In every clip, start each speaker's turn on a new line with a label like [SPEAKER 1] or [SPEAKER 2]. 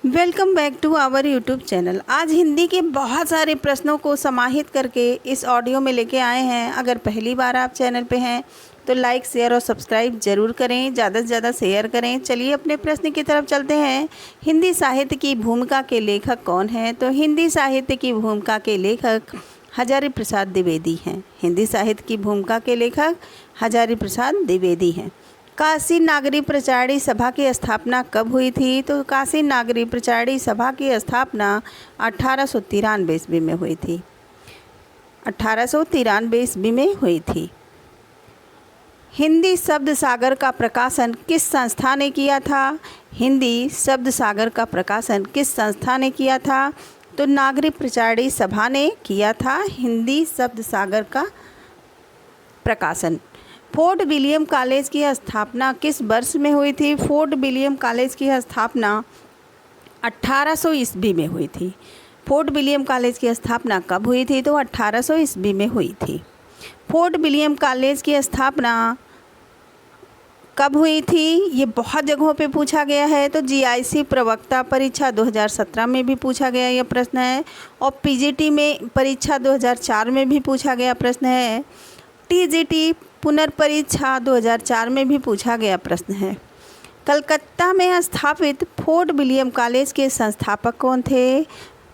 [SPEAKER 1] Welcome back to our YouTube channel. आज हिंदी के बहुत सारे प्रश्नों को समाहित करके इस ऑडियो में लेके आए हैं। अगर पहली बार आप चैनल पे हैं तो लाइक शेयर और सब्सक्राइब ज़रूर करें, ज़्यादा से ज़्यादा शेयर करें। चलिए अपने प्रश्न की तरफ चलते हैं। हिंदी साहित्य की भूमिका के लेखक कौन हैं? तो हिंदी साहित्य की भूमिका के लेखक हजारी प्रसाद द्विवेदी हैं। हिंदी साहित्य की भूमिका के लेखक हजारी प्रसाद द्विवेदी हैं। काशी नागरी प्रचारणी सभा की स्थापना कब हुई थी? तो काशी नागरी प्रचारणी सभा की स्थापना 1893 ईस्वी में हुई थी। 1893 ईस्वी में हुई थी। हिंदी शब्द सागर का प्रकाशन किस संस्था ने किया था? हिंदी शब्द सागर का प्रकाशन किस संस्था ने किया था? तो नागरी प्रचारणी सभा ने किया था हिंदी शब्द सागर का प्रकाशन। फोर्ट विलियम कॉलेज की स्थापना किस वर्ष में हुई थी? फोर्ट विलियम कॉलेज की स्थापना 1800 ईस्वी में हुई थी। फोर्ट विलियम कॉलेज की स्थापना कब हुई थी? तो 1800 ईस्वी में हुई थी। फोर्ट विलियम कॉलेज की स्थापना कब हुई थी? ये बहुत जगहों पे पूछा गया है। तो जीआईसी प्रवक्ता परीक्षा 2017 में भी पूछा गया यह प्रश्न है, और पीजीटी में परीक्षा 2004 में भी पूछा गया प्रश्न है। टीजीटी पुनर्परीक्षा 2004 में भी पूछा गया प्रश्न है। कलकत्ता में स्थापित फोर्ट विलियम कॉलेज के संस्थापक कौन थे?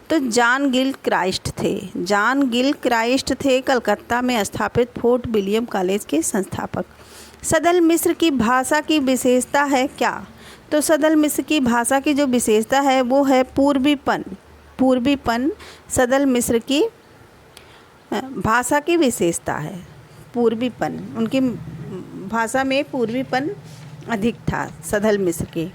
[SPEAKER 1] तो जॉन गिल क्राइस्ट थे। जॉन गिल क्राइस्ट थे कलकत्ता में स्थापित फोर्ट विलियम कॉलेज के संस्थापक। सदल मिस्र की भाषा की विशेषता है क्या? तो सदल मिस्र की भाषा की जो विशेषता है वो है पूर्वीपन। पूर्वीपन सदल मिस्र की भाषा की विशेषता है। पूर्वीपन, उनकी भाषा में पूर्वीपन अधिक था सदल मिस्र के।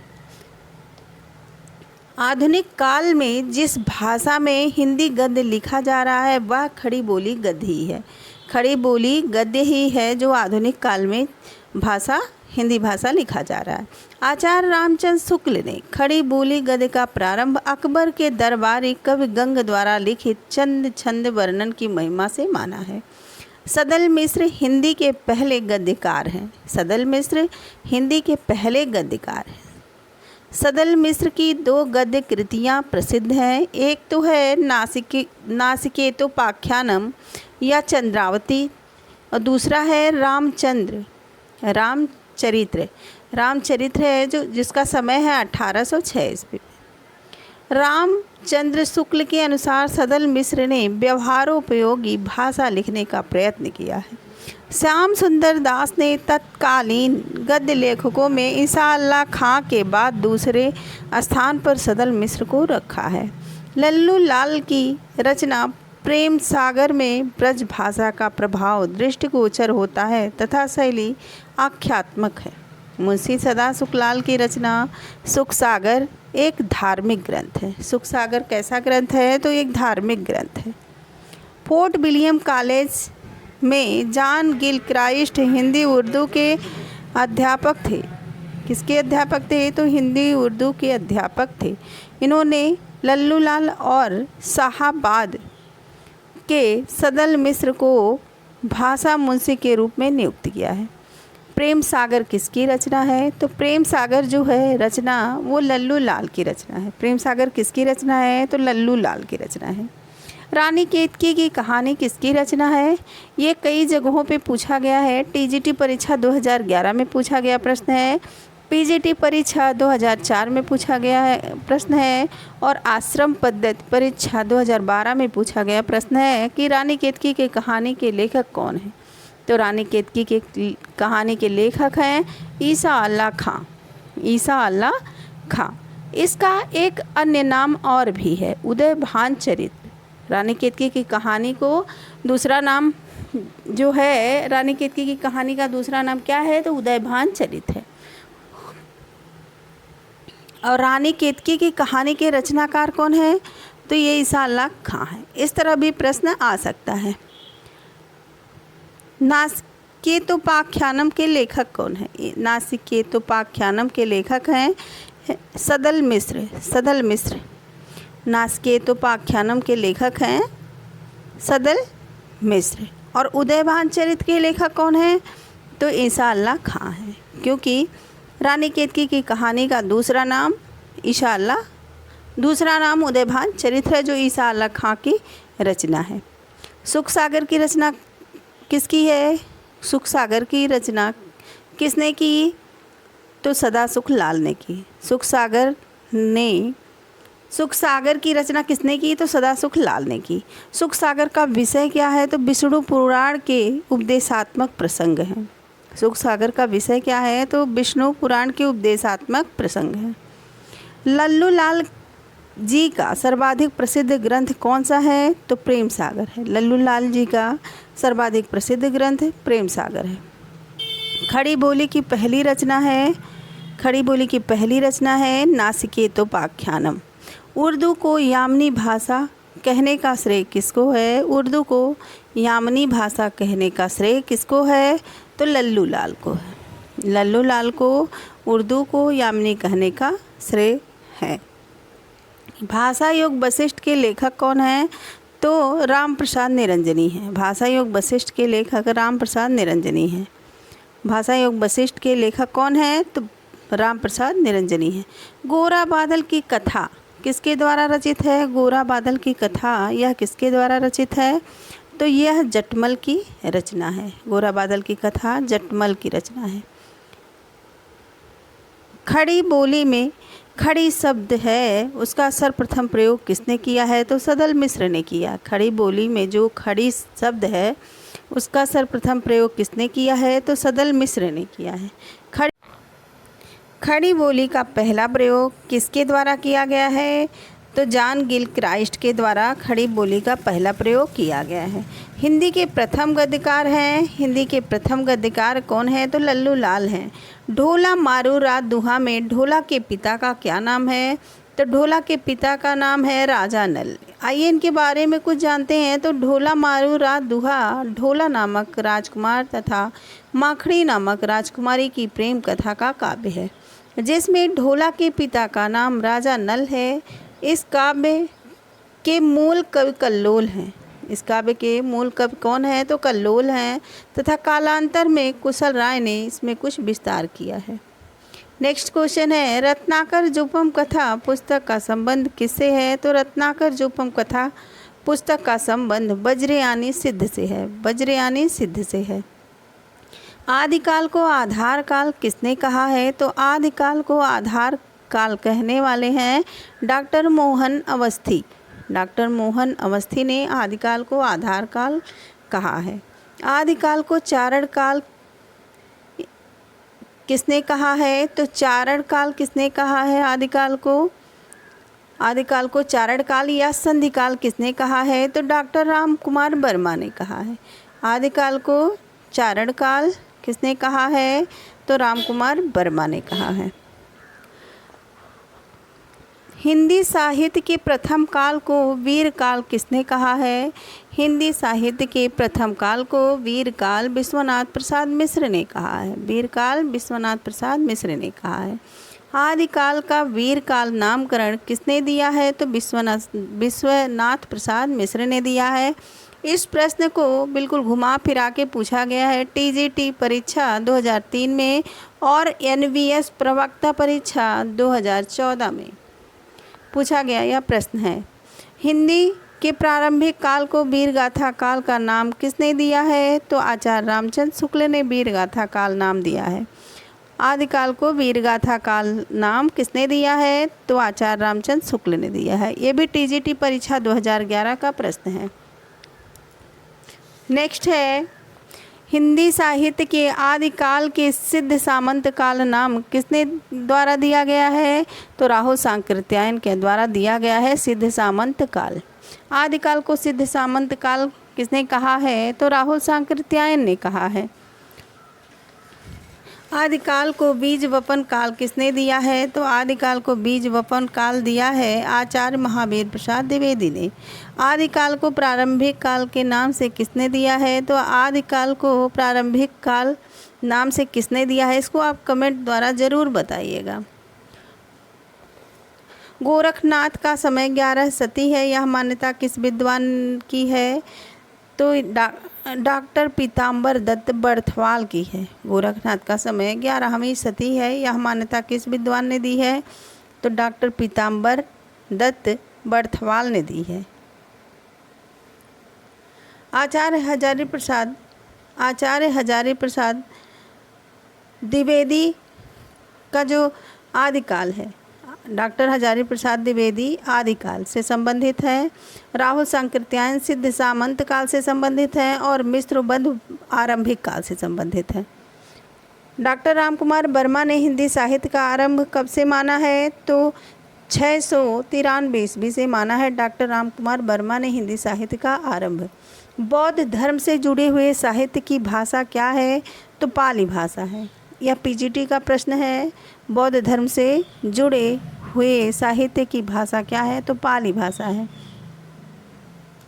[SPEAKER 1] आधुनिक काल में जिस भाषा में हिंदी गद्य लिखा जा रहा है वह खड़ी बोली गद्य ही है। खड़ी बोली गद्य ही है जो आधुनिक काल में हिंदी भाषा लिखा जा रहा है। आचार्य रामचंद्र शुक्ल ने खड़ी बोली गद्य का प्रारंभ अकबर के दरबारी कवि गंग द्वारा लिखित चंद छंद वर्णन की महिमा से माना है। सदल मिस्र हिंदी के पहले गद्यकार हैं। सदल मिस्र हिंदी के पहले गद्यकार हैं। सदल मिस्र की 2 गद्य कृतियाँ प्रसिद्ध हैं। एक तो है नासिकेतोपाख्यानम या चंद्रावती, और दूसरा है रामचरित्र। रामचरित्र है जिसका समय है 1806 ईस्वी। रामचंद्र शुक्ल के अनुसार सदल मिस्र ने व्यवहारोपयोगी भाषा लिखने का प्रयत्न किया है। श्याम सुंदर दास ने तत्कालीन गद्य लेखकों में ईसा अल्लाह खां के बाद दूसरे स्थान पर सदल मिस्र को रखा है। लल्लू लाल की रचना प्रेम सागर में ब्रज भाषा का प्रभाव दृष्टिगोचर होता है तथा शैली आख्यात्मक है। मुंशी सदा सुखलाल की रचना सुख सागर एक धार्मिक ग्रंथ है। सुख सागर कैसा ग्रंथ है? तो एक धार्मिक ग्रंथ है। फोर्ट विलियम कॉलेज में जॉन गिल क्राइस्ट हिंदी उर्दू के अध्यापक थे। किसके अध्यापक थे? तो हिंदी उर्दू के अध्यापक थे। इन्होंने लल्लू लाल और शाहाबाद के सदल मिस्र को भाषा मुंशी के रूप में नियुक्त किया है। प्रेम सागर किसकी रचना है? तो प्रेम सागर जो है रचना वो लल्लू लाल की रचना है। प्रेम सागर किसकी रचना है? तो लल्लू लाल की रचना है। रानी केतकी की कहानी किसकी रचना है? ये कई जगहों पे पूछा गया है। टीजीटी परीक्षा 2011 में पूछा गया प्रश्न है। पीजीटी परीक्षा 2004 में पूछा गया है प्रश्न है, और आश्रम पद्धति परीक्षा 2012 में पूछा गया प्रश्न है कि रानी केतकी की कहानी के लेखक कौन है? तो रानी केतकी के कहानी के लेखक हैं ईसा अल्लाह खां। ईसा अल्लाह खां। इसका एक अन्य नाम और भी है, उदयभान चरित्र। रानी केतकी की कहानी को दूसरा नाम जो है, रानी केतकी की कहानी का दूसरा नाम क्या है? तो उदयभान चरित्र है। और रानी केतकी की कहानी के रचनाकार कौन है? तो ये ईसा अल्लाह खां है। इस तरह भी प्रश्न आ सकता है। नासिकेतोपाख्यानम के लेखक कौन है? नासिकेतोपाख्यानम के लेखक हैं सदल मिस्र। सदल मिस्र नासिकेतोपाख्यानम के लेखक हैं सदल मिस्र। और उदयभान चरित्र के लेखक कौन है? तो ईसा अल्लाह खां है, क्योंकि रानी केतकी की कहानी का दूसरा नाम ईसा अल्लाह दूसरा नाम उदयभान चरित्र है जो ईसा अल्लाह खां की रचना है। सुख सागर की रचना किसकी है? सुख सागर की रचना किसने की? तो सदा सुख लाल ने की। सुख सागर की रचना किसने की? तो सदा सुख लाल ने की। सुख सागर का विषय क्या है? तो विष्णु पुराण के उपदेशात्मक प्रसंग हैं। सुख सागर का विषय क्या है? तो विष्णु पुराण के उपदेशात्मक प्रसंग हैं। लल्लू लाल जी का सर्वाधिक प्रसिद्ध ग्रंथ कौन सा है? तो प्रेम सागर है। लल्लू लाल जी का सर्वाधिक प्रसिद्ध ग्रंथ प्रेम सागर है। खड़ी बोली की पहली रचना है नासिकेतोपाख्यानम। उर्दू को यामनी भाषा कहने का श्रेय किसको है? उर्दू को यामनी भाषा कहने का श्रेय किसको है? तो लल्लू लाल को है। लल्लू लाल को उर्दू को यामनी कहने का श्रेय है। भाषा योग वशिष्ठ के लेखक कौन है? तो राम प्रसाद निरंजनी है। भाषा योग वशिष्ठ के लेखक राम प्रसाद निरंजनी है। भाषा योग वशिष्ठ के लेखक कौन है? तो राम प्रसाद निरंजनी है। गोरा बादल की कथा किसके द्वारा रचित है? गोरा बादल की कथा यह किसके द्वारा रचित है? तो यह जटमल की रचना है। गोरा बादल की कथा जटमल की रचना है। खड़ी बोली में खड़ी शब्द है उसका सर्वप्रथम प्रयोग किसने किया है? तो सदल मिश्र ने किया। खड़ी बोली में जो खड़ी शब्द है उसका सर्वप्रथम प्रयोग किसने किया है? तो सदल मिश्र ने किया है। खड़ी बोली का पहला प्रयोग किसके द्वारा किया गया है? तो जॉन गिलक्राइस्ट के द्वारा खड़ी बोली का पहला प्रयोग किया गया है। हिंदी के प्रथम गद्यकार कौन है? तो लल्लू लाल हैं। ढोला मारू रात दुहा में ढोला के पिता का क्या नाम है? तो ढोला के पिता का नाम है राजा नल। आइए इनके बारे में कुछ जानते हैं। तो ढोला मारू रात दुहा ढोला नामक राजकुमार तथा माखड़ी नामक राजकुमारी की प्रेम कथा का काव्य है जिसमें ढोला के पिता का नाम राजा नल है। इस काव्य के मूल कवि कल्लोल हैं। इस काव्य के मूल कवि कौन है? तो कल्लोल हैं तथा कालांतर में कुशल राय ने इसमें कुछ विस्तार किया है। नेक्स्ट क्वेश्चन है रत्नाकर जोपम कथा पुस्तक का संबंध किससे है? तो रत्नाकर जोपम कथा पुस्तक का संबंध वज्रयानी सिद्ध से है। वज्रयानी सिद्ध से है। आदिकाल को आधार काल किसने कहा है? तो आदिकाल को आधार काल कहने वाले हैं डॉक्टर मोहन अवस्थी। डॉक्टर मोहन अवस्थी ने आदिकाल को आधार काल कहा है। आदिकाल को चारण काल किसने कहा है? तो चारण काल किसने कहा है? आदिकाल को चारण काल या संधि काल किसने कहा है? तो डॉक्टर राम कुमार वर्मा ने कहा है। आदिकाल को चारण काल किसने कहा है? तो राम कुमार वर्मा ने कहा है। हिंदी साहित्य के प्रथम काल को वीर काल किसने कहा है? हिंदी साहित्य के प्रथम काल को वीर काल विश्वनाथ प्रसाद मिश्र ने कहा है। वीर काल विश्वनाथ प्रसाद मिश्र ने कहा है। आदिकाल का वीर काल नामकरण किसने दिया है? तो विश्वनाथ प्रसाद मिश्र ने दिया है। इस प्रश्न को बिल्कुल घुमा फिरा के पूछा गया है टीजीटी परीक्षा 2003 में और एनवीएस प्रवक्ता परीक्षा 2014 में पूछा गया यह प्रश्न है। हिंदी के प्रारंभिक काल को वीरगाथा काल का नाम किसने दिया है? तो आचार्य रामचंद्र शुक्ल ने वीरगाथा काल नाम दिया है। आदिकाल को वीरगाथा काल नाम किसने दिया है? तो आचार्य रामचंद्र शुक्ल ने दिया है। ये भी टीजीटी परीक्षा 2011 का प्रश्न है। नेक्स्ट है हिंदी साहित्य के आदिकाल के सिद्ध सामंत काल नाम किसने द्वारा दिया गया है? तो राहुल सांकृत्यायन के द्वारा दिया गया है सिद्ध सामंत काल। आदिकाल को सिद्ध सामंत काल किसने कहा है? तो राहुल सांकृत्यायन ने कहा है। आदिकाल को बीज वपन काल किसने दिया है? तो आदिकाल को बीज वपन काल दिया है आचार्य महावीर प्रसाद द्विवेदी ने। आदिकाल को प्रारंभिक काल के नाम से किसने दिया है? तो आदिकाल को प्रारंभिक काल नाम से किसने दिया है? इसको आप कमेंट द्वारा ज़रूर बताइएगा। गोरखनाथ का समय 11 सती है, यह मान्यता किस विद्वान की है? तो डॉक्टर पीताम्बर दत्त बर्थवाल की है। गोरखनाथ का समय 11वीं सदी है, यह मान्यता किस विद्वान ने दी है? तो डॉक्टर पीताम्बर दत्त बर्थवाल ने दी है। आचार्य हजारी प्रसाद द्विवेदी का जो आदिकाल है, डॉक्टर हजारी प्रसाद द्विवेदी आदिकाल से संबंधित है। राहुल सांकृत्यायन सिद्ध सामंत काल से संबंधित है और मिश्र बंधु आरंभिक काल से संबंधित है। डॉक्टर रामकुमार वर्मा ने हिंदी साहित्य का आरंभ कब से माना है? तो 693 ईस्वी से माना है डॉक्टर रामकुमार वर्मा ने हिंदी साहित्य का आरंभ। बौद्ध धर्म से जुड़े हुए साहित्य की भाषा क्या है? तो पाली भाषा है। यह पीजीटी का प्रश्न है। बौद्ध धर्म से जुड़े हुए साहित्य की भाषा क्या है? तो पाली भाषा है।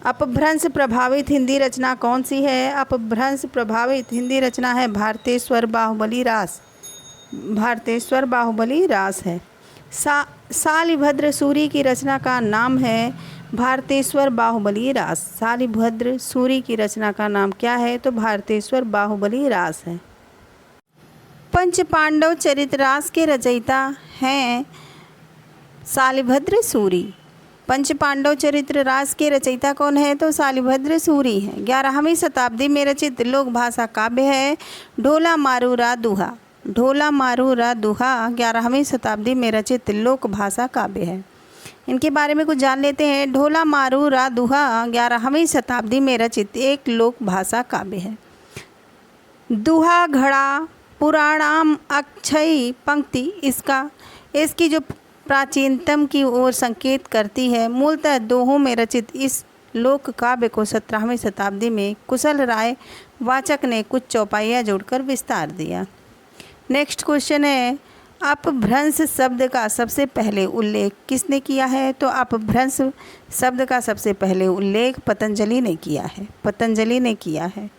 [SPEAKER 1] अपभ्रंश प्रभावित हिंदी रचना कौन सी है? अपभ्रंश प्रभावित हिंदी रचना है भारतेश्वर बाहुबली रास। भारतेश्वर बाहुबली रास है। शालिभद्र सूरी की रचना का नाम है भारतेश्वर बाहुबली रास। शालिभद्र सूरी की रचना का नाम क्या है? तो भारतेश्वर बाहुबली रास है। पंच पांडव चरितरास के रचयिता हैं शालिभद्र सूरी। पंच पांडव चरित्र रास के रचयिता कौन है? तो शालिभद्र सूरी हैं। 11वीं शताब्दी में रचित लोक भाषा काव्य है ढोला मारूरा दुहा। ढोला मारूरा दुहा 11वीं शताब्दी में रचित लोक भाषा काव्य है। इनके बारे में कुछ जान लेते हैं। ढोला मारूरा दुहा 11वीं शताब्दी में रचित एक लोक भाषा काव्य है। दुहा घड़ा पुराणाम अक्षयी पंक्ति इसकी जो प्राचीनतम की ओर संकेत करती है। मूलतः दोहों में रचित इस लोक काव्य को 17वीं शताब्दी में कुशल राय वाचक ने कुछ चौपाइयाँ जोड़कर विस्तार दिया। नेक्स्ट क्वेश्चन है, अपभ्रंश शब्द का सबसे पहले उल्लेख किसने किया है? तो अपभ्रंश शब्द का सबसे पहले उल्लेख पतंजलि ने किया है। पतंजलि ने किया है।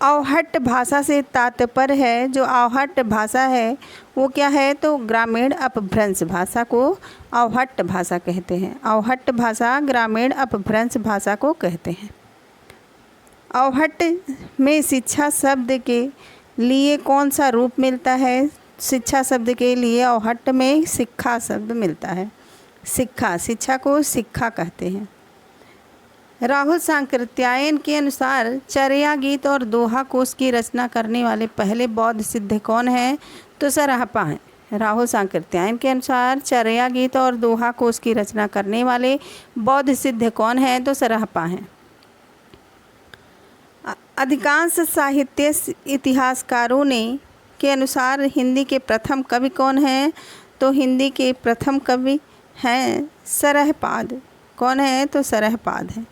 [SPEAKER 1] अवहट्ट भाषा से तात्पर्य है, जो अवहट्ट भाषा है वो क्या है? तो ग्रामीण अपभ्रंश भाषा को अवहट्ट भाषा कहते हैं। अवहट्ट भाषा ग्रामीण अपभ्रंश भाषा को कहते हैं। अवहट्ट में शिक्षा शब्द के लिए कौन सा रूप मिलता है? शिक्षा शब्द के लिए अवहट्ट में शिक्षा शब्द मिलता है। शिक्षा को शिक्षा कहते हैं। राहुल सांकृत्यायन के अनुसार चर्या गीत और दोहा कोश की रचना करने वाले पहले बौद्ध सिद्ध कौन हैं? तो सरहपा हैं। राहुल सांकृत्यायन के अनुसार चर्या गीत और दोहा कोश की रचना करने वाले बौद्ध सिद्ध कौन हैं? तो सरहपा हैं। अधिकांश साहित्य इतिहासकारों ने के अनुसार हिंदी के प्रथम कवि कौन हैं? तो हिंदी के प्रथम कवि हैं सरहपाद। कौन है? तो सरहपाद है।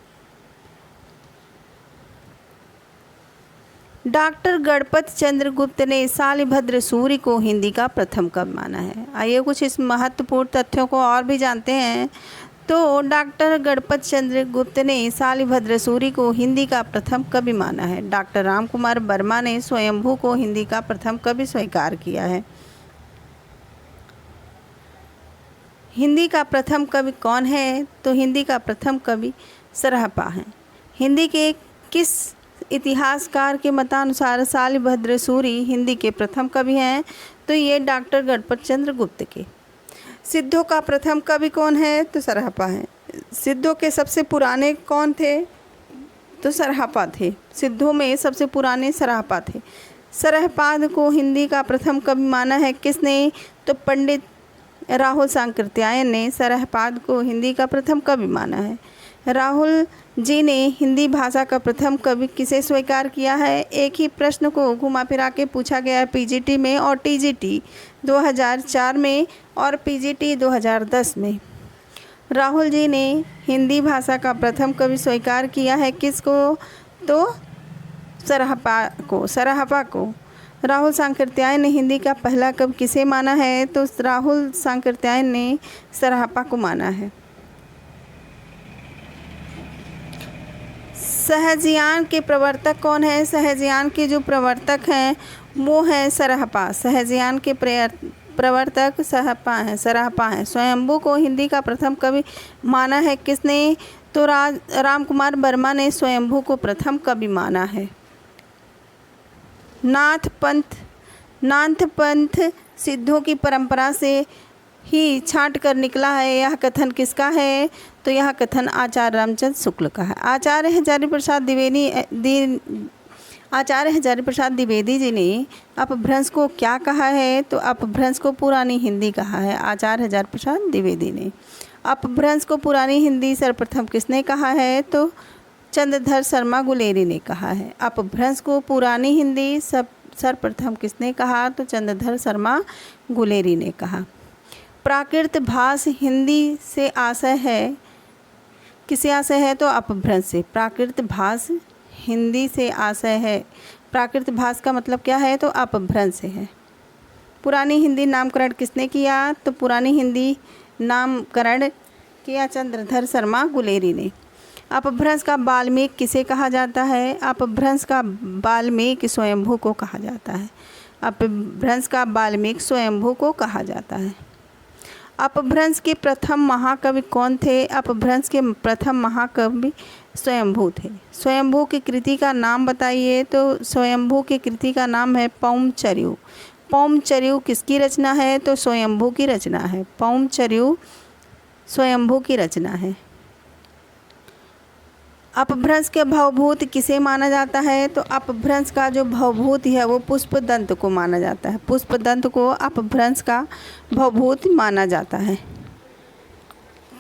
[SPEAKER 1] डॉक्टर गणपत चंद्र गुप्त ने शालिभद्र सूरी को हिंदी का प्रथम कवि माना है। आइए कुछ इस महत्वपूर्ण तथ्यों को और भी जानते हैं। तो डॉक्टर गणपत चंद्र गुप्त ने शालिभद्र सूरी को हिंदी का प्रथम कवि माना है। डॉक्टर रामकुमार वर्मा ने स्वयंभू को हिंदी का प्रथम कवि स्वीकार किया है। हिंदी का प्रथम कवि कौन है? तो हिंदी का प्रथम कवि सरहपा हैं। हिंदी के किस इतिहासकार के मतानुसार शालिभद्र सूरी हिंदी के प्रथम कवि हैं? तो ये डॉक्टर गणपत चंद्र गुप्त के। सिद्धों का प्रथम कवि कौन है? तो सरहपा हैं। सिद्धों के सबसे पुराने कौन थे? तो सरहपा थे। सिद्धों में सबसे पुराने सरहपा थे। सरहपाद को हिंदी का प्रथम कवि माना है किसने? तो पंडित राहुल सांकृत्यायन ने सरहपाद को हिंदी का प्रथम कवि माना है। राहुल जी ने हिंदी भाषा का प्रथम कवि किसे स्वीकार किया है? एक ही प्रश्न को घुमा फिरा के पूछा गया है पीजीटी में और टीजीटी 2004 में और पीजीटी 2010 में। राहुल जी ने हिंदी भाषा का प्रथम कवि स्वीकार किया है किसको? तो सरहपा को। राहुल सांकृत्यायन ने हिंदी का पहला कवि किसे माना है? तो राहुल सांकृत्यायन ने सरहपा को माना है। सहजयान के प्रवर्तक कौन है? सहजयान के जो प्रवर्तक हैं वो हैं सरहपा। सहजयान के प्रवर्तक सरहपा हैं। स्वयंभू को हिंदी का प्रथम कवि माना है किसने? तो रामकुमार वर्मा ने स्वयंभू को प्रथम कवि माना है। नाथ पंथ सिद्धों की परंपरा से ही छांट कर निकला है, यह कथन किसका है? तो यह कथन आचार्य रामचंद्र शुक्ल का है। आचार्य हजारी प्रसाद द्विवेदी जी ने अपभ्रंश को क्या कहा है? तो अपभ्रंश को पुरानी हिंदी कहा है। आचार्य हजारी प्रसाद द्विवेदी ने अपभ्रंश को पुरानी हिंदी सर्वप्रथम किसने कहा है? तो चंद्रधर शर्मा गुलेरी ने कहा है। अपभ्रंश को पुरानी हिंदी सर्वप्रथम किसने कहा? तो चंद्रधर शर्मा गुलेरी ने कहा। प्राकृत भाष हिंदी से आशय है, किसे आशय है? तो अपभ्रंश से। प्राकृत भाष हिंदी से आशय है। प्राकृत भाष का मतलब क्या है? तो अपभ्रंश से है। पुरानी हिंदी नामकरण किसने किया? तो पुरानी हिंदी नामकरण किया चंद्रधर शर्मा गुलेरी ने। अपभ्रंश का बाल्मीकि किसे कहा जाता है? अपभ्रंश का बाल्मीकि स्वयंभू को कहा जाता है। अपभ्रंश का बाल्मीकि स्वयंभू को कहा जाता है। अपभ्रंश के प्रथम महाकवि कौन थे? अपभ्रंश के प्रथम महाकवि स्वयंभू थे। स्वयंभू की कृति का नाम बताइए? तो स्वयंभू की कृति का नाम है पौमचर्यू। पौमचर्यू किसकी रचना है? तो स्वयंभू की रचना है। पौमचर्यू स्वयंभू की रचना है। अपभ्रंश के भवभूत किसे माना जाता है? तो अपभ्रंश का जो भवभूत है वो पुष्पदंत को माना जाता है। पुष्पदंत को अपभ्रंश का भवभूत माना जाता है।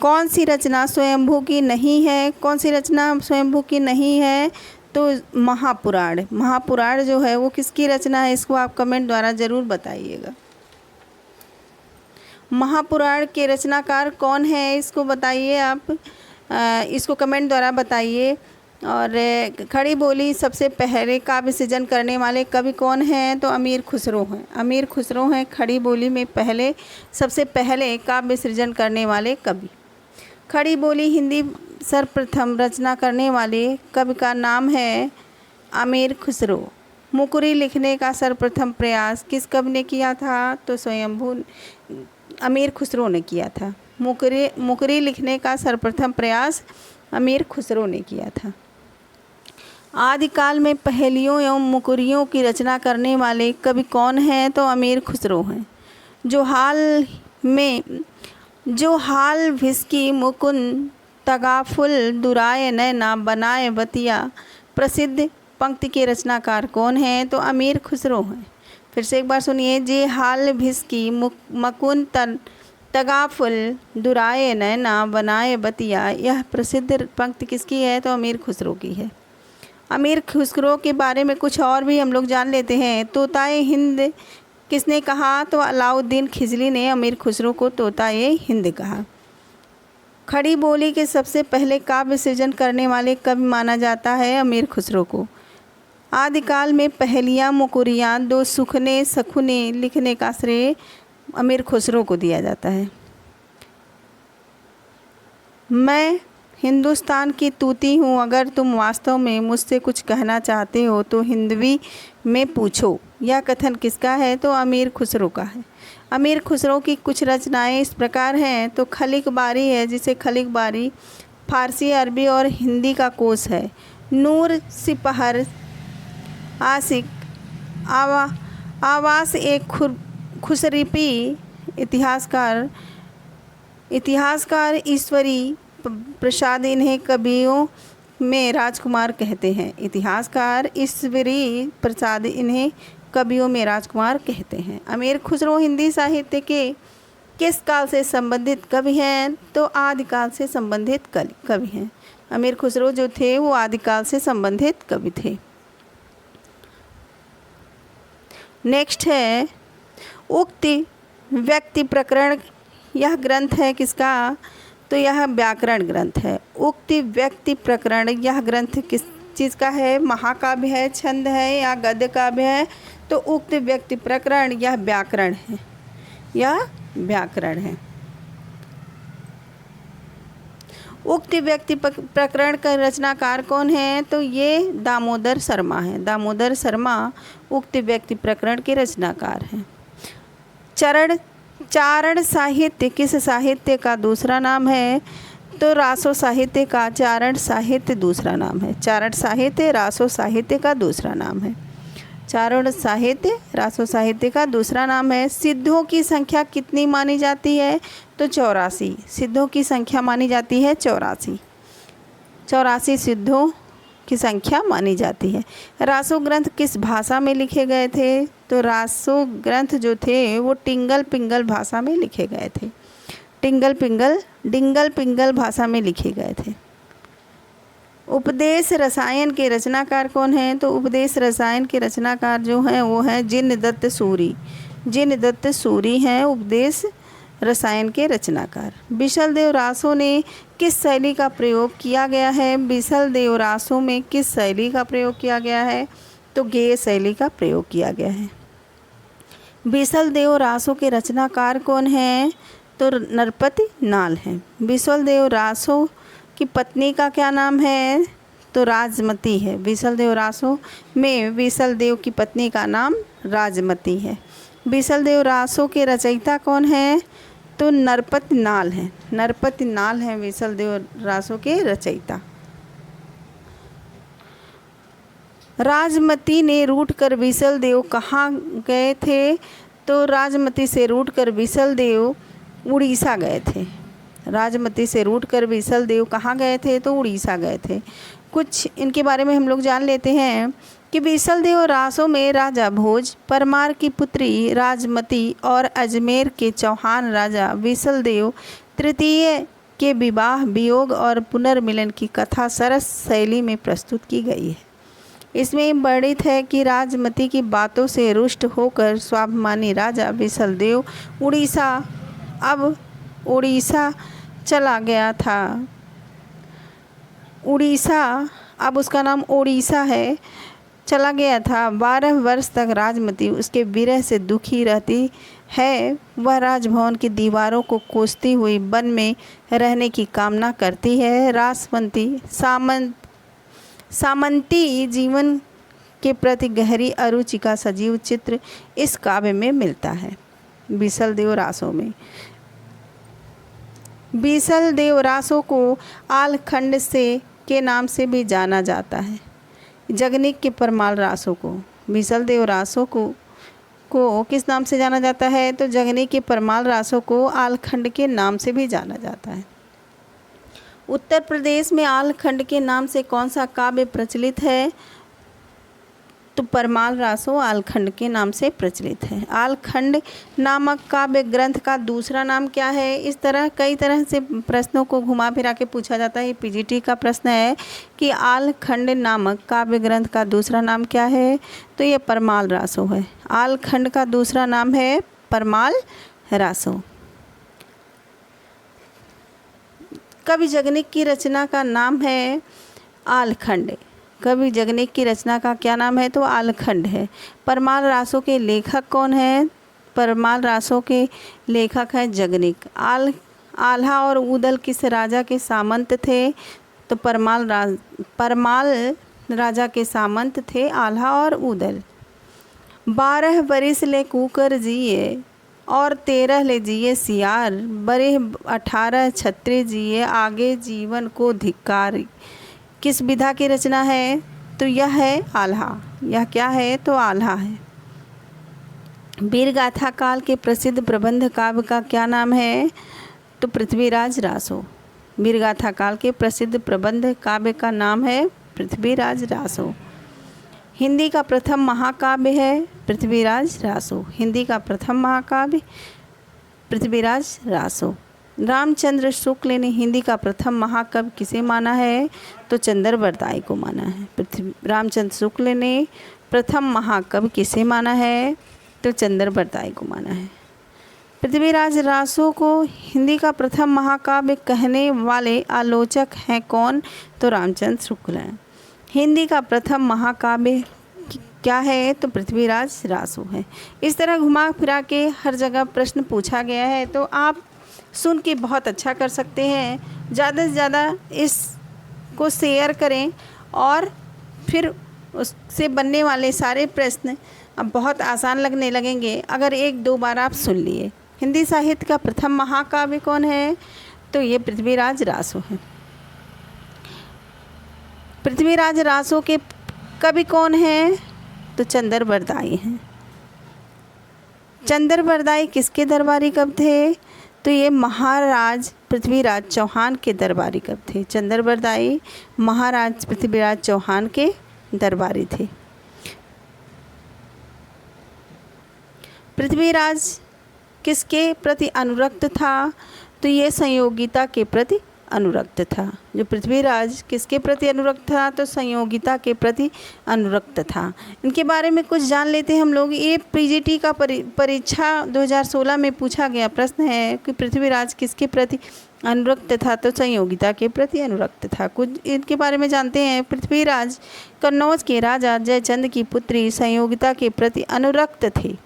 [SPEAKER 1] कौन सी रचना स्वयंभू की नहीं है? कौन सी रचना स्वयंभू की नहीं है? तो महापुराण। महापुराण जो है वो किसकी रचना है? इसको आप कमेंट द्वारा ज़रूर बताइएगा। महापुराण के रचनाकार कौन है? इसको बताइए आप, इसको कमेंट द्वारा बताइए। और खड़ी बोली सबसे पहले काव्य सृजन करने वाले कवि कौन हैं? तो अमीर खुसरो हैं। अमीर खुसरो हैं खड़ी बोली में सबसे पहले काव्य सृजन करने वाले कवि। खड़ी बोली हिंदी सर्वप्रथम रचना करने वाले कवि का नाम है अमीर खुसरो। मुकुरी लिखने का सर्वप्रथम प्रयास किस कवि ने किया था? तो स्वयंभू अमीर खुसरो ने किया था। मुकुरी लिखने का सर्वप्रथम प्रयास अमीर खुसरो ने किया था। आदिकाल में पहेलियों एवं मुकुरियों की रचना करने वाले कवि कौन हैं? तो अमीर खुसरो हैं। जो हाल भिस्की मुकुंद तगाफुल दुराए नैना बनाए बतिया प्रसिद्ध पंक्ति के रचनाकार कौन हैं? तो अमीर खुसरो हैं। फिर से एक बार सुनिए। जे हाल भिस्की मुकुंद तगाफुल दुराए नैना बनाए बतिया, यह प्रसिद्ध पंक्ति किसकी है? तो अमीर खुसरो की है। अमीर खुसरो के बारे में कुछ और भी हम लोग जान लेते हैं। तोताए हिंद किसने कहा? तो अलाउद्दीन खिजली ने अमीर खुसरो को तोताए हिंद कहा। खड़ी बोली के सबसे पहले काव्य सृजन करने वाले कवि माना जाता है अमीर खुसरो को। आदिकाल में पहेलियाँ मुकुरियाँ दो सुखने सखुने लिखने का श्रेय अमीर खुसरो को दिया जाता है। मैं हिंदुस्तान की तूती हूँ, अगर तुम वास्तव में मुझसे कुछ कहना चाहते हो तो हिंदवी में पूछो। यह कथन किसका है? तो अमीर खुसरो का है। अमीर खुसरो की कुछ रचनाएं इस प्रकार हैं। तो खलिक बारी है, जिसे खलिक बारी फारसी, अरबी और हिंदी का कोश है। नूर सिपहर आशिक आवास एक खुसरीपी इतिहासकार ईश्वरी प्रसाद इन्हें कवियों में राजकुमार कहते हैं। इतिहासकार ईश्वरी प्रसाद इन्हें कवियों में राजकुमार कहते हैं। अमीर खुसरो हिंदी साहित्य के किस काल से संबंधित कवि हैं? तो आदिकाल से संबंधित कवि हैं। अमीर खुसरो जो थे वो आदिकाल से संबंधित कवि थे। नेक्स्ट है उक्ति व्यक्ति प्रकरण। यह ग्रंथ है किसका? तो यह व्याकरण ग्रंथ है। उक्ति व्यक्ति प्रकरण यह ग्रंथ किस चीज़ का है? महाकाव्य है, छंद है या गद्य काव्य है? तो उक्ति व्यक्ति प्रकरण यह व्याकरण है। यह व्याकरण है। उक्ति व्यक्ति प्रकरण का रचनाकार कौन है? तो ये दामोदर शर्मा है। दामोदर शर्मा उक्ति व्यक्ति प्रकरण के रचनाकार हैं। चारण साहित्य किस साहित्य का दूसरा नाम है? तो रासो साहित्य का चारण साहित्य दूसरा नाम है। चारण साहित्य रासो साहित्य का दूसरा नाम है। चारण साहित्य रासो साहित्य का दूसरा नाम है। सिद्धों की संख्या कितनी मानी जाती है? तो 84। सिद्धों की संख्या मानी जाती है 84। 84 सिद्धों की संख्या मानी जाती है। रासो ग्रंथ किस भाषा में लिखे गए थे? तो रासो ग्रंथ जो थे वो टिंगल पिंगल भाषा में लिखे गए थे। डिंगल पिंगल भाषा में लिखे गए थे। उपदेश रसायन के रचनाकार कौन हैं? तो उपदेश रसायन के रचनाकार जो हैं वो हैं जिनदत्त सूरी। जिनदत्त सूरी हैं उपदेश रसायन के रचनाकार। बिशलदेव रासो ने किस शैली का प्रयोग किया गया है? बिशलदेव रासो में किस शैली का प्रयोग किया गया है? तो गेय शैली का प्रयोग किया गया है। बिशलदेव रासो के रचनाकार कौन हैं? तो नरपति नाल हैं। बिशलदेव रासो की पत्नी का क्या नाम है? तो राजमती है। बिशलदेव रासो में बिशलदेव की पत्नी का नाम राजमती है। बिशलदेव रासो के रचयिता कौन हैं? तो नरपति नाल हैं। नरपति नाल हैं बिशलदेव रासो के रचयिता। राजमती ने रूठकर बिशलदेव कहाँ गए थे? तो राजमती से रूठकर बिशलदेव उड़ीसा गए थे। राजमती से रूठकर बिशलदेव कहाँ गए थे? तो उड़ीसा गए थे। कुछ इनके बारे में हम लोग जान लेते हैं कि बिशलदेव रासो में राजा भोज, परमार की पुत्री राजमती और अजमेर के चौहान राजा बिशलदेव तृतीय के विवाह, वियोग और पुनर्मिलन की कथा सरस शैली में प्रस्तुत की गई है। इसमें वर्णित है कि राजमती की बातों से रुष्ट होकर स्वाभिमानी राजा बिशलदेव उड़ीसा चला गया था। उड़ीसा अब उसका नाम उड़ीसा है, चला गया था। 12 वर्ष तक राजमती उसके विरह से दुखी रहती है। वह राजभवन की दीवारों को कोसती हुई वन में रहने की कामना करती है। रासवंती सामंती जीवन के प्रति गहरी अरुचि का सजीव चित्र इस काव्य में मिलता है। बिशलदेव रासो में बिशलदेव रासो को आलखंड से के नाम से भी जाना जाता है। जगनिक के परमाल रासो को बिशलदेव रासो को किस नाम से जाना जाता है? तो जगनिक के परमाल रासो को आलखंड के नाम से भी जाना जाता है। उत्तर प्रदेश में आलखंड के नाम से कौन सा काव्य प्रचलित है? तो परमाल रासो आलखंड के नाम से प्रचलित है। आलखंड नामक काव्य ग्रंथ का दूसरा नाम क्या है? इस तरह कई तरह से प्रश्नों को घुमा फिरा के पूछा जाता है। पीजीटी का प्रश्न है कि आलखंड नामक काव्य ग्रंथ का दूसरा नाम क्या है? तो ये परमाल रासो है। आलखंड का दूसरा नाम है परमाल रासो। कवि जगनिक की रचना का नाम है आलखंड। कवि जगनिक की रचना का क्या नाम है? तो आलखंड है। परमाल रासो के लेखक कौन है? परमाल रासो के लेखक हैं जगनिक। आल्हा और उदल किस राजा के सामंत थे? तो परमाल राजा के सामंत थे आल्हा और उदल। 12 बरिस ले कुकर जिए और 13 ले जिए सियार, बरे 18 छत्रे जिए आगे जीवन को धिक्कार। किस विधा की रचना है? तो यह है आल्हा। यह क्या है? तो आल्हा है। वीरगाथा काल के प्रसिद्ध प्रबंध काव्य का क्या नाम है? तो पृथ्वीराज रासो। वीरगाथा काल के प्रसिद्ध प्रबंध काव्य का नाम है पृथ्वीराज रासो। हिंदी का प्रथम महाकाव्य है पृथ्वीराज रासो। हिंदी का प्रथम महाकाव्य पृथ्वीराज रासो। रामचंद्र शुक्ल ने हिंदी का प्रथम महाकवि किसे माना है? तो चंद्रवरदाई को माना है। रामचंद्र शुक्ल ने प्रथम महाकवि किसे माना है? तो चंद्रवरदाई को माना है। पृथ्वीराज रासो को हिंदी का प्रथम महाकाव्य कहने वाले आलोचक हैं कौन? तो रामचंद्र शुक्ल हैं। हिंदी का प्रथम महाकाव्य क्या है? तो पृथ्वीराज रासो है। इस तरह घुमा फिरा के हर जगह प्रश्न पूछा गया है, तो आप सुन के बहुत अच्छा कर सकते हैं। ज़्यादा से ज़्यादा इसको शेयर करें और फिर उससे बनने वाले सारे प्रश्न अब बहुत आसान लगने लगेंगे अगर 1-2 बार आप सुन लिए। हिंदी साहित्य का प्रथम महाकाव्य कौन है? तो ये पृथ्वीराज रासो है। पृथ्वीराज रासो के कवि कौन हैं? तो तो चंद्रबरदाई हैं। चंद्रबरदाई किसके दरबारी कवि थे? तो ये महाराज पृथ्वीराज चौहान के दरबारी कवि थे। चंद्रबरदाई महाराज पृथ्वीराज चौहान के दरबारी थे। पृथ्वीराज किसके प्रति अनुरक्त था? तो ये संयोगिता के प्रति अनुरक्त था। जो पृथ्वीराज किसके प्रति अनुरक्त था? तो संयोगिता के प्रति अनुरक्त था। इनके बारे में कुछ जान लेते हैं हम लोग। ये पीजीटी का परीक्षा 2016 में पूछा गया प्रश्न है कि पृथ्वीराज किसके प्रति अनुरक्त था? तो संयोगिता के प्रति अनुरक्त था। कुछ इनके बारे में जानते हैं। पृथ्वीराज कन्नौज के राजा जयचंद की पुत्री संयोगिता के प्रति अनुरक्त थी।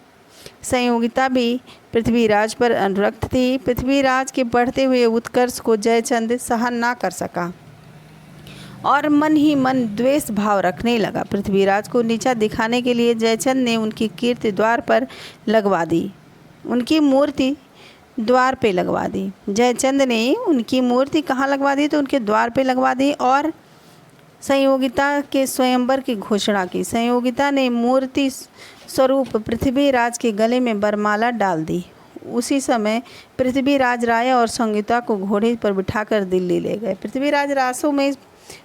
[SPEAKER 1] संयोगिता भी पृथ्वीराज पर अनुरक्त थी। पृथ्वीराज के बढ़ते हुए उत्कर्ष को जयचंद सहन ना कर सका और मन ही मन द्वेष भाव रखने लगा। पृथ्वीराज को नीचा दिखाने के लिए जयचंद ने उनकी कीर्ति द्वार पर लगवा दी, उनकी मूर्ति द्वार पे लगवा दी। जयचंद ने उनकी मूर्ति कहाँ लगवा दी? तो उनके द्वार पे लगवा दी और संयोगिता के स्वयंवर की घोषणा की। संयोगिता ने मूर्ति स्वरूप पृथ्वीराज के गले में वरमाला डाल दी। उसी समय पृथ्वीराज राय और संयोगिता को घोड़े पर बिठाकर दिल्ली ले गए।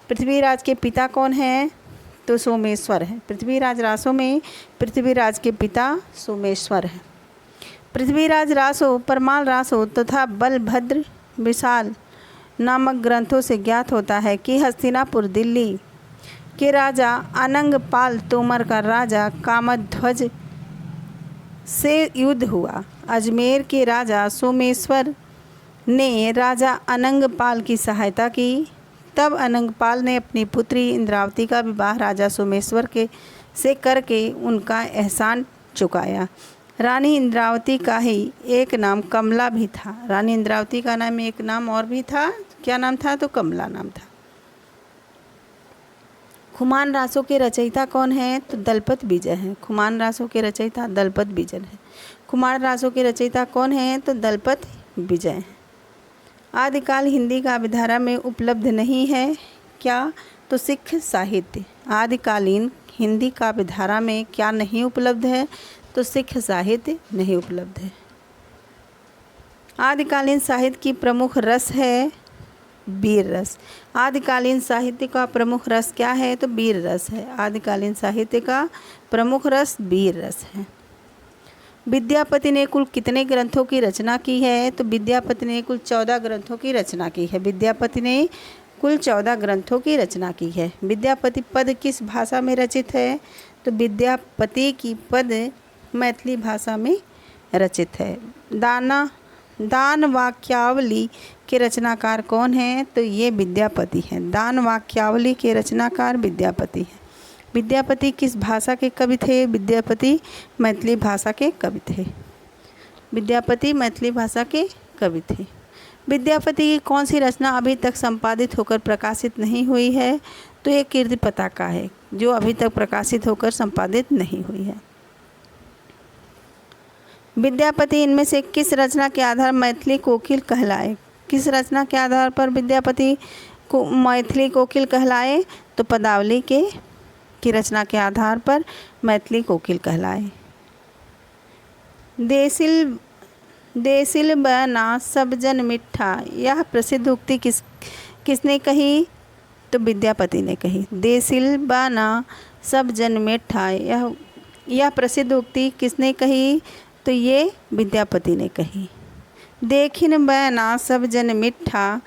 [SPEAKER 1] पृथ्वीराज के पिता कौन हैं? तो सोमेश्वर हैं। पृथ्वीराज रासो में पृथ्वीराज के पिता सोमेश्वर हैं। पृथ्वीराज रासो, परमाल रासो तथा बलभद्र विशाल नामक ग्रंथों से ज्ञात होता है कि हस्तिनापुर दिल्ली के राजा अनंगपाल तोमर का राजा कामध्वज से युद्ध हुआ। अजमेर के राजा सोमेश्वर ने राजा अनंगपाल की सहायता की। तब अनंगपाल ने अपनी पुत्री इंद्रावती का विवाह राजा सोमेश्वर से करके उनका एहसान चुकाया। रानी इंद्रावती का ही एक नाम कमला भी था। रानी इंद्रावती का नाम एक नाम और भी था। क्या नाम था? तो कमला नाम था। खुमान रासों के रचयिता कौन हैं? तो दलपत विजय हैं। खुमान रासों के रचयिता दलपत विजय हैं। खुमान रासों के रचयिता कौन हैं? तो दलपत विजय हैं। आदिकाल हिंदी काव्यधारा में उपलब्ध नहीं है। क्या? तो सिख साहित्य। आदिकालीन हिंदी काव्यधारा में क्या नहीं उपलब्ध है? तो सिख साहित्य नहीं उपलब्ध है। आदिकालीन साहित्य की प्रमुख रस है वीर रस। आदिकालीन साहित्य का प्रमुख रस क्या है? तो वीर रस है। आदिकालीन साहित्य का प्रमुख रस वीर रस है। विद्यापति ने कुल कितने ग्रंथों की रचना की है? तो विद्यापति ने कुल 14 ग्रंथों की रचना की है। विद्यापति ने कुल 14 ग्रंथों की रचना की है। विद्यापति पद किस भाषा में रचित है? तो विद्यापति की पद मैथिली भाषा में रचित है। दान वाक्यावली के रचनाकार कौन हैं? तो ये विद्यापति हैं। दान वाक्यावली के रचनाकार विद्यापति हैं। विद्यापति किस भाषा के कवि थे? विद्यापति मैथिली भाषा के कवि थे। विद्यापति मैथिली भाषा के कवि थे। विद्यापति की कौन सी रचना अभी तक संपादित होकर प्रकाशित नहीं हुई है? तो ये कीर्ति पताका है, जो अभी तक प्रकाशित होकर संपादित नहीं हुई है। विद्यापति इनमें से किस रचना के आधार मैथिली कोकिल कहलाए? किस रचना के आधार पर विद्यापति को मैथिली कोकिल कहलाए? तो पदावली की रचना के आधार पर मैथिली कोकिल कहलाए। देसिल बना सब जन मिठा, यह प्रसिद्ध उक्ति किसने कही? तो विद्यापति ने कही। देसिल बना सब जन मिठा, यह प्रसिद्ध उक्ति किसने कही? तो ये विद्यापति ने कही। देखिन बना सब जन मिठा,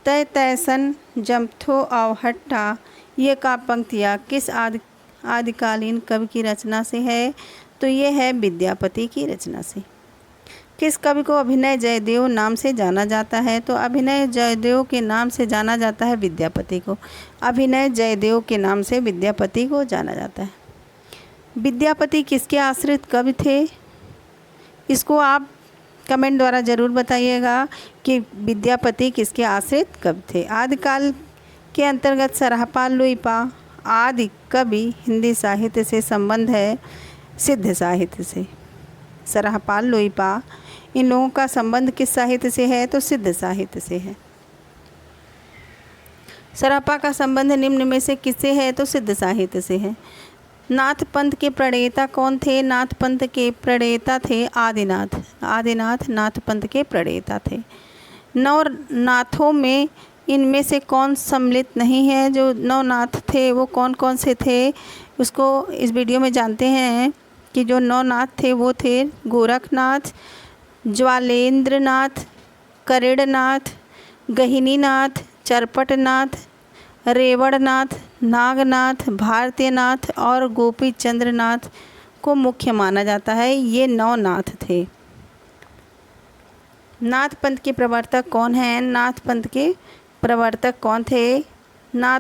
[SPEAKER 1] तय तैसन जमथो आव हट्टा, ये का पंक्तियाँ किस आदिकालीन कवि की रचना से है? तो ये है विद्यापति की रचना से। किस कवि को अभिनय जयदेव नाम से जाना जाता है? तो अभिनय जयदेव के नाम से जाना जाता है विद्यापति को। अभिनय जयदेव के नाम से विद्यापति को जाना जाता है। विद्यापति किसके आश्रित कवि थे? इसको आप कमेंट द्वारा ज़रूर बताइएगा कि विद्यापति किसके आश्रित कवि थे। आदिकाल के अंतर्गत सरहपाल लुइपा आदि कवि हिंदी साहित्य से संबंध है सिद्ध साहित्य से। सरहपाल लुइपा इन लोगों का संबंध किस साहित्य से है? तो सिद्ध साहित्य से है। सरहपा का संबंध निम्न में से किससे है? तो सिद्ध साहित्य से है। नाथ पंथ के प्रणेता कौन थे? नाथ पंथ के प्रणेता थे आदिनाथ। आदिनाथ नाथ पंथ के प्रणेता थे। नौ नाथों में इनमें से कौन सम्मिलित नहीं है? जो नौ नाथ थे वो कौन कौन से थे, उसको इस वीडियो में जानते हैं कि जो नौ नाथ थे वो थे गोरखनाथ, ज्वालेंद्रनाथ, करेड़नाथ, गहिनीनाथ, चरपटनाथ, रेवड़नाथ, नागनाथ, भारतीयनाथ और गोपीचंद्रनाथ को मुख्य माना जाता है। ये नौ नाथ थे। नाथ पंथ के प्रवर्तक कौन हैं? नाथ पंथ के प्रवर्तक कौन थे? नाथ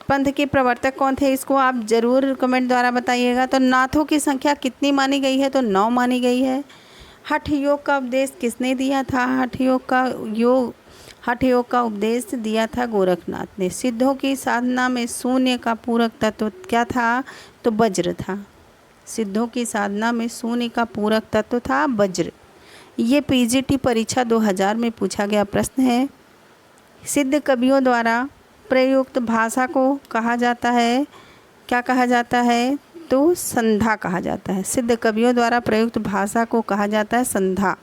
[SPEAKER 1] पंथ के प्रवर्तक कौन थे, इसको आप ज़रूर कमेंट द्वारा बताइएगा। तो नाथों की संख्या कितनी मानी गई है? तो 9 मानी गई है। हठ योग का उपदेश किसने दिया था? हठ योग का उपदेश दिया था गोरखनाथ ने। सिद्धों की साधना में शून्य का पूरक तत्व क्या था? तो वज्र था। सिद्धों की साधना में शून्य का पूरक तत्व था वज्र। ये पीजीटी परीक्षा 2000 में पूछा गया प्रश्न है। सिद्ध कवियों द्वारा प्रयुक्त भाषा को कहा जाता है, क्या कहा जाता है? तो संधा कहा जाता है। सिद्ध कवियों द्वारा प्रयुक्त भाषा को कहा जाता है संधा।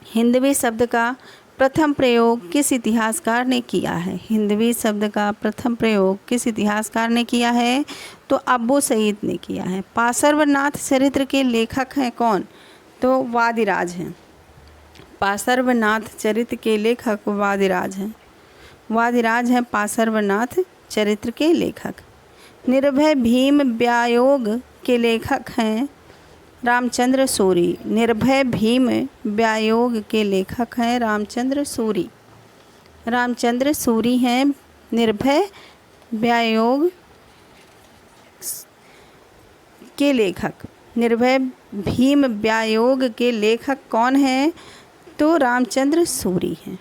[SPEAKER 1] हिंदवी शब्द का प्रथम प्रयोग किस इतिहासकार ने किया है? हिंदवी शब्द का प्रथम प्रयोग किस इतिहासकार ने किया है? तो अब्बू सईद ने किया है। पार्श्वनाथ चरित्र के लेखक हैं कौन? तो वादिराज हैं। पार्श्वनाथ चरित्र के लेखक वादिराज हैं। वादिराज हैं पार्श्वनाथ चरित्र के लेखक। निर्भय भीम व्यायोग के लेखक हैं रामचंद्र सूरी। निर्भय भीम व्यायोग के लेखक हैं रामचंद्र सूरी। रामचंद्र सूरी हैं निर्भय व्यायोग के लेखक। निर्भय भीम व्यायोग के लेखक कौन हैं? तो रामचंद्र सूरी हैं।